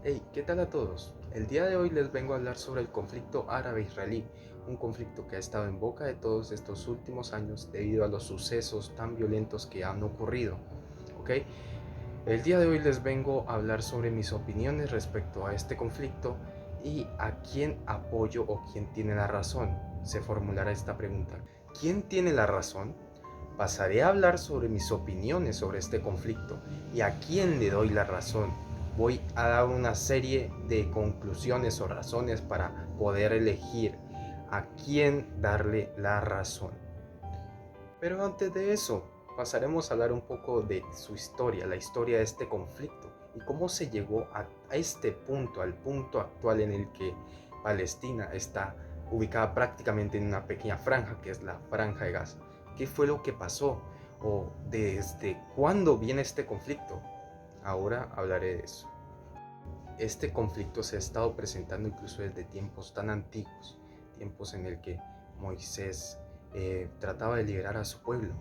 Hey, ¿qué tal a todos? El día de hoy les vengo a hablar sobre el conflicto árabe-israelí, un conflicto que ha estado en boca de todos estos últimos años debido a los sucesos tan violentos que han ocurrido. ¿Ok? El día de hoy les vengo a hablar sobre mis opiniones respecto a este conflicto y a quién apoyo o quién tiene la razón. Se formulará esta pregunta. ¿Quién tiene la razón? Pasaré a hablar sobre mis opiniones sobre este conflicto y a quién le doy la razón. Voy a dar una serie de conclusiones o razones para poder elegir a quién darle la razón. Pero antes de eso, pasaremos a hablar un poco de su historia, la historia de este conflicto y cómo se llegó a este punto, al punto actual en el que Palestina está ubicada prácticamente en una pequeña franja, que es la Franja de Gaza. ¿Qué fue lo que pasó? ¿O desde cuándo viene este conflicto? Ahora hablaré de eso. Este conflicto se ha estado presentando incluso desde tiempos tan antiguos, tiempos en el que Moisés trataba de liberar a su pueblo,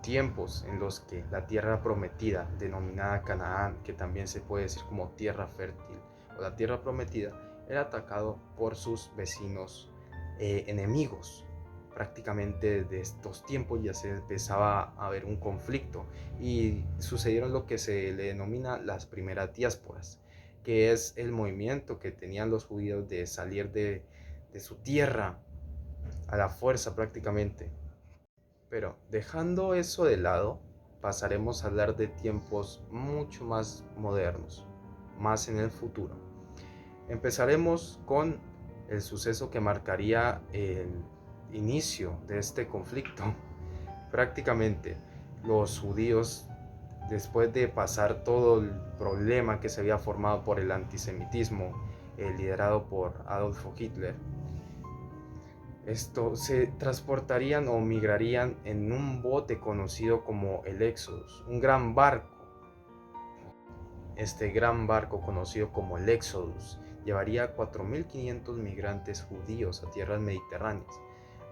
tiempos en los que la tierra prometida, denominada Canaán, que también se puede decir como tierra fértil o la tierra prometida, era atacado por sus vecinos enemigos. Prácticamente desde estos tiempos ya se empezaba a ver un conflicto y sucedieron lo que se le denomina las primeras diásporas, que es el movimiento que tenían los judíos de salir de su tierra a la fuerza prácticamente. Pero dejando eso de lado, pasaremos a hablar de tiempos mucho más modernos, más en el futuro. Empezaremos con el suceso que marcaría el inicio de este conflicto. Prácticamente los judíos, después de pasar todo el problema que se había formado por el antisemitismo, liderado por Adolfo Hitler, se transportarían o migrarían en un bote conocido como el Éxodus, un gran barco. Este gran barco conocido como el Éxodus llevaría a 4.500 migrantes judíos a tierras mediterráneas,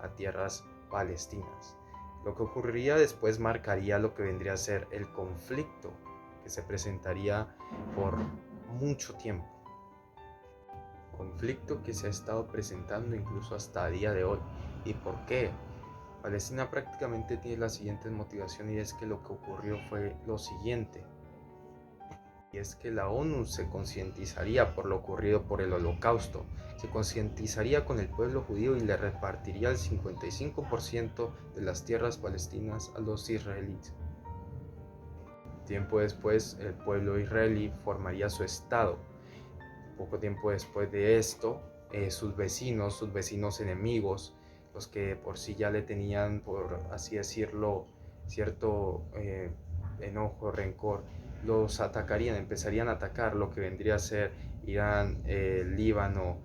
a tierras palestinas. Lo que ocurriría después marcaría lo que vendría a ser el conflicto que se presentaría por mucho tiempo. Conflicto que se ha estado presentando incluso hasta el día de hoy. ¿Y por qué? Palestina prácticamente tiene la siguiente motivación, y es que lo que ocurrió fue lo siguiente, y es que la ONU se concientizaría por lo ocurrido por el Holocausto, se concientizaría con el pueblo judío y le repartiría el 55% de las tierras palestinas a los israelíes. Tiempo después, el pueblo israelí formaría su estado. Poco tiempo después de esto, sus vecinos enemigos, los que por sí ya le tenían, por así decirlo, cierto enojo, rencor, los atacarían, empezarían a atacar lo que vendría a ser Irán, Líbano,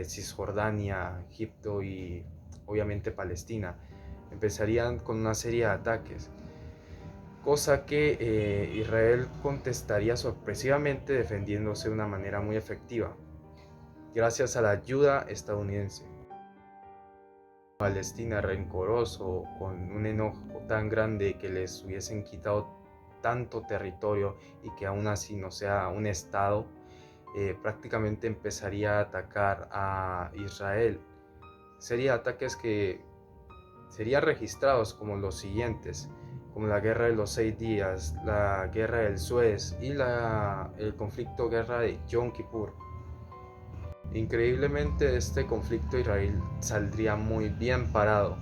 Cisjordania, Egipto y obviamente Palestina. Empezarían con una serie de ataques, cosa que Israel contestaría sorpresivamente, defendiéndose de una manera muy efectiva, gracias a la ayuda estadounidense. Palestina, rencoroso, con un enojo tan grande que les hubiesen quitado tanto territorio y que aún así no sea un estado, prácticamente empezaría a atacar a Israel. Serían ataques que serían registrados como los siguientes, como la Guerra de los 6 días, la Guerra del Suez y el conflicto guerra de Yom Kippur. Increíblemente, este conflicto Israel saldría muy bien parado,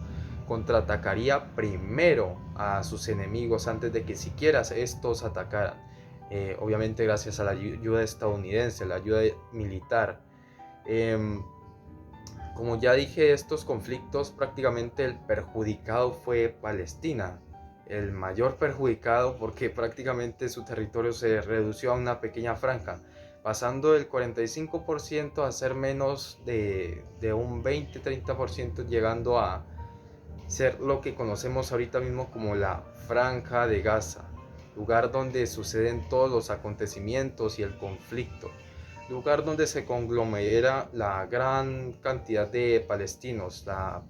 contraatacaría primero a sus enemigos antes de que siquiera estos atacaran. Obviamente gracias a la ayuda estadounidense, la ayuda militar. Como ya dije, estos conflictos prácticamente el perjudicado fue Palestina, el mayor perjudicado, porque prácticamente su territorio se redució a una pequeña franja, pasando del 45% a ser menos de un 20-30%, llegando a ser lo que conocemos ahorita mismo como la Franja de Gaza, lugar donde suceden todos los acontecimientos y el conflicto, lugar donde se conglomera la gran cantidad de palestinos, la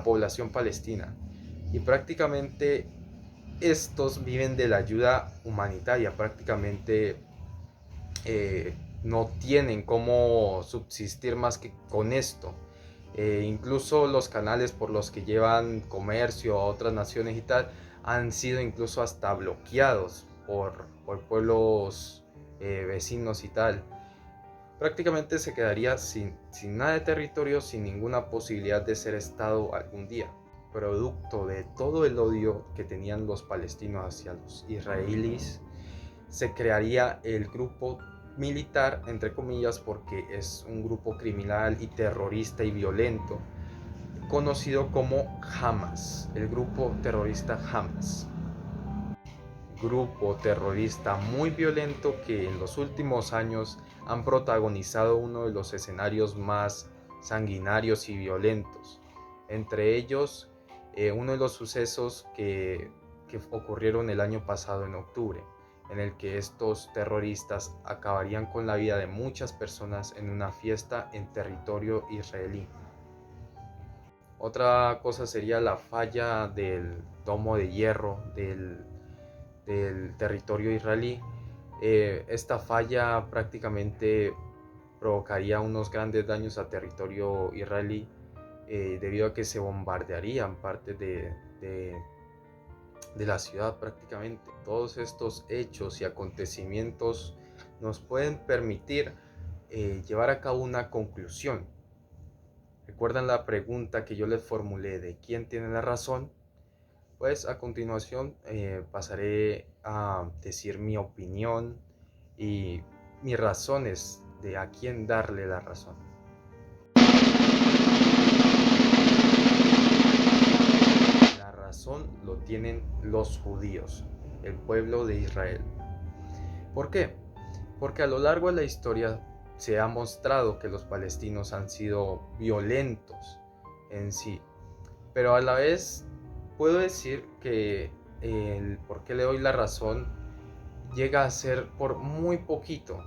población palestina, y prácticamente estos viven de la ayuda humanitaria. Prácticamente no tienen cómo subsistir más que con esto. Incluso los canales por los que llevan comercio a otras naciones y tal han sido incluso hasta bloqueados por pueblos vecinos y tal. Prácticamente se quedaría sin nada de territorio, sin ninguna posibilidad de ser Estado algún día. Producto de todo el odio que tenían los palestinos hacia los israelíes, se crearía el grupo militar, entre comillas, porque es un grupo criminal y terrorista y violento, conocido como Hamas, el grupo terrorista Hamas. Grupo terrorista muy violento que en los últimos años han protagonizado uno de los escenarios más sanguinarios y violentos. Entre ellos, uno de los sucesos que ocurrieron el año pasado en octubre, en el que estos terroristas acabarían con la vida de muchas personas en una fiesta en territorio israelí. Otra cosa sería la falla del domo de hierro del territorio israelí. Esta falla prácticamente provocaría unos grandes daños a territorio israelí debido a que se bombardearían partes de la ciudad prácticamente. Todos estos hechos y acontecimientos nos pueden permitir llevar a cabo una conclusión. ¿Recuerdan la pregunta que yo les formulé de quién tiene la razón? Pues a continuación pasaré a decir mi opinión y mis razones de a quién darle la razón. La razón lo tienen los judíos, el pueblo de Israel. ¿Por qué? Porque a lo largo de la historia se ha mostrado que los palestinos han sido violentos en sí, pero a la vez puedo decir que el por qué le doy la razón llega a ser por muy poquito.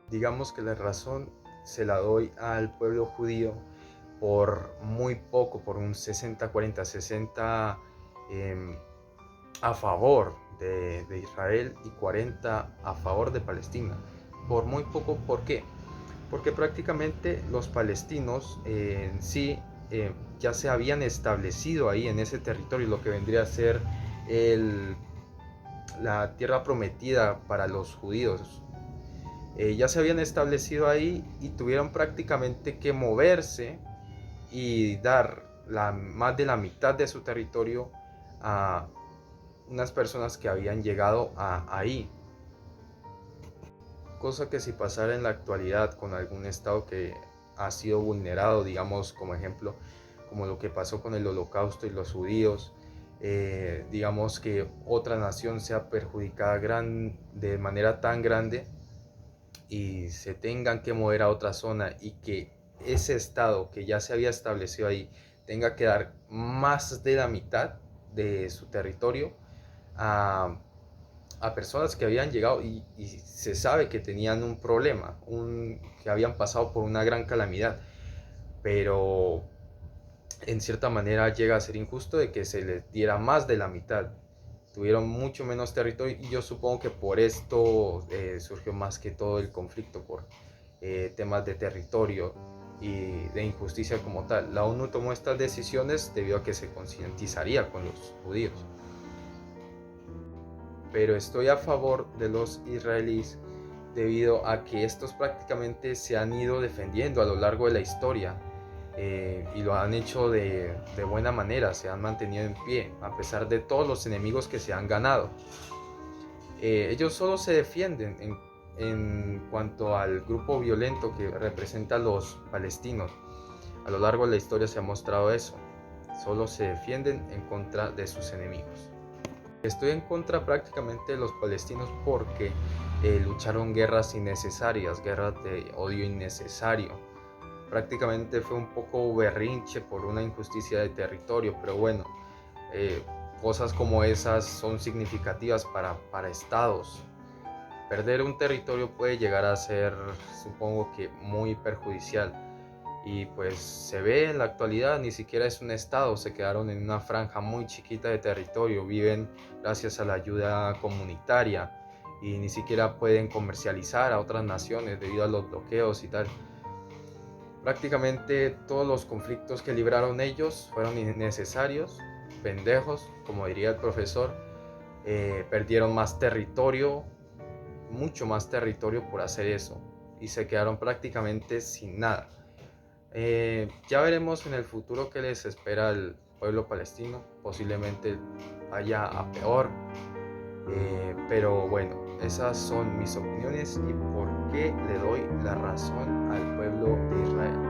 Digamos que la razón se la doy al pueblo judío por muy poco, por un 60-40, 60 a favor de Israel y 40 a favor de Palestina. Por muy poco, ¿por qué? Porque prácticamente los palestinos en sí ya se habían establecido ahí en ese territorio, lo que vendría a ser la tierra prometida para los judíos. Ya se habían establecido ahí y tuvieron prácticamente que moverse y dar más de la mitad de su territorio a unas personas que habían llegado ahí. Cosa que si pasara en la actualidad con algún estado que ha sido vulnerado, digamos como ejemplo, como lo que pasó con el Holocausto y los judíos, digamos que otra nación sea perjudicada de manera tan grande y se tengan que mover a otra zona y que ese estado que ya se había establecido ahí tenga que dar más de la mitad de su territorio a personas que habían llegado y se sabe que tenían un problema, que habían pasado por una gran calamidad, pero en cierta manera llega a ser injusto de que se les diera más de la mitad. Tuvieron mucho menos territorio y yo supongo que por esto surgió más que todo el conflicto por temas de territorio y de injusticia como tal. La ONU tomó estas decisiones debido a que se concientizaría con los judíos. Pero estoy a favor de los israelíes debido a que estos prácticamente se han ido defendiendo a lo largo de la historia y lo han hecho de buena manera, se han mantenido en pie a pesar de todos los enemigos que se han ganado. Ellos solo se defienden en cuanto al grupo violento que representa a los palestinos. A lo largo de la historia se ha mostrado eso, solo se defienden en contra de sus enemigos. Estoy en contra prácticamente de los palestinos porque lucharon guerras innecesarias, guerras de odio innecesario. Prácticamente fue un poco berrinche por una injusticia de territorio, pero bueno, cosas como esas son significativas para estados. Perder un territorio puede llegar a ser, supongo que, muy perjudicial. Y pues se ve en la actualidad, ni siquiera es un estado, se quedaron en una franja muy chiquita de territorio, viven gracias a la ayuda comunitaria y ni siquiera pueden comercializar a otras naciones debido a los bloqueos y tal. Prácticamente todos los conflictos que libraron ellos fueron innecesarios, pendejos, como diría el profesor. Perdieron más territorio, mucho más territorio por hacer eso, y se quedaron prácticamente sin nada. Ya veremos en el futuro qué les espera al pueblo palestino, posiblemente vaya a peor, pero bueno, esas son mis opiniones y por qué le doy la razón al pueblo de Israel.